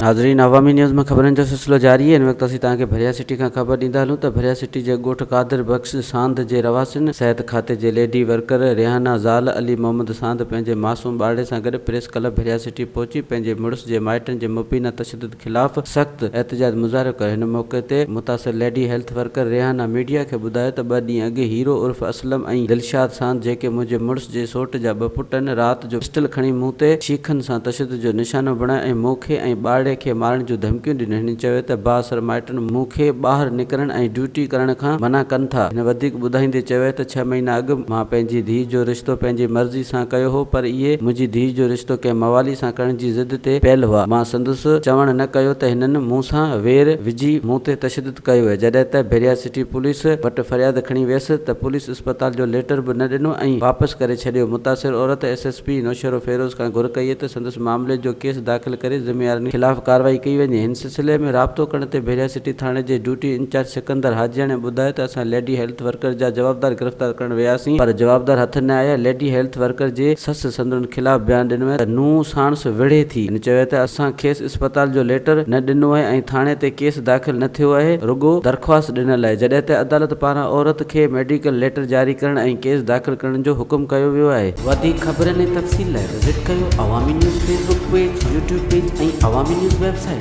नाज़रीन, अवामी न्यूज़ में खबरनि जो सिलसिलो जारी है। इन वक्त असीं तव्हांखे भरिया सिटी खां ख़बर ॾींदा हलूं त भरिया सिटी जे ॻोठ قادربخش साند जे रवासिन सिहत खाते जे लेडी वर्कर रेहाना ज़ाल अली मोहम्मद साند पंहिंजे मासूम ॿारड़े सां गॾु प्रेस क्लब भरिया सिटी पहुची पंहिंजे मुड़ुस जे माइटनि जे मुबीना तशद्दुद ख़िलाफ़ सख़्त एहतजाज मुज़ाहिरो कयो। हिन मौक़े ते मुतासिर lady health worker Rehana media खे ॿुधायो त 2 ॾींहं अॻु हीरो उर्फ असलम ऐं दिलशाद साند जेके मुंहिंजे मुड़ुस जे सोट जा 2 पुट आहिनि, राति जो पिस्टल खणी मूं ते शीखनि सां तशद्दुद जो निशानो बणायो ऐं मूंखे ऐं ॿारड़े खे मारण जूं धमकियूं ॾिनियूं। हिन चयो त बाअसर माइटनि मूंखे ॿाहिरि निकिरण ऐं ड्यूटी करण खां मना कनि था। हिन वधीक ॿुधाईंदे चयो त 6 महीना अॻु मां पंहिंजी धीउ जो रिश्तो पंहिंजी मर्ज़ी सां कयो हो, पर इहे मुंहिंजी धीउ जो रिश्तो कंहिं मवाली सां करण जी ज़िद ते पयल हुआ। मां संदसि चवण न कयो त हिननि मूं सां वेर विझी मूं ते तशद्दुद कयो आहे। जॾहिं त भरिया सिटी पुलिस वटि फरियाद खणी वियसि त पुलिस अस्पताल जो लेटर बि न ॾिनो ऐं वापसि करे छॾियो। मुतासिर औरत SSP नौशरो फेरोज़ खां घुर कई त संदसि मामले जो केस दाख़िल करे ज़िम्मेवारनि ख़िलाफ़ कार्रवाई कई वञे। हिन सिलसिले में राब्तो करण ते भरिया सिटी थाणे जे ड्यूटी इंचार्ज सिकंदर हाजियाणे ॿुधायो त असां लेडी हेल्थ वर्कर जा जवाबदार गिरफ़्तार करण वियासीं, पर जवाबदार हथ न आया। लेडी हेल्थ वर्कर जे ससु संदुनि ख़िलाफ़ बयान ॾिनो आहे त नूंहं साणुसि विढ़े थी। हिन चयो त असां खेसि अस्पताल जो लेटर न ॾिनो आहे ऐं थाणे ते केस दाख़िल न थियो आहे, रुॻो दरख़्वास्त ॾिनल आहे। जॾहिं त अदालत पारां औरत खे मेडिकल लेटर जारी करण ऐं केस दाख़िल करण जो हुकुम कयो वियो आहे। वधीक ख़बरनि ऐं तफ़सील लाइ विज़िट कयो अवामी news Facebook page, YouTube page ऐं अवामी न्यूज़ वेबसाइट।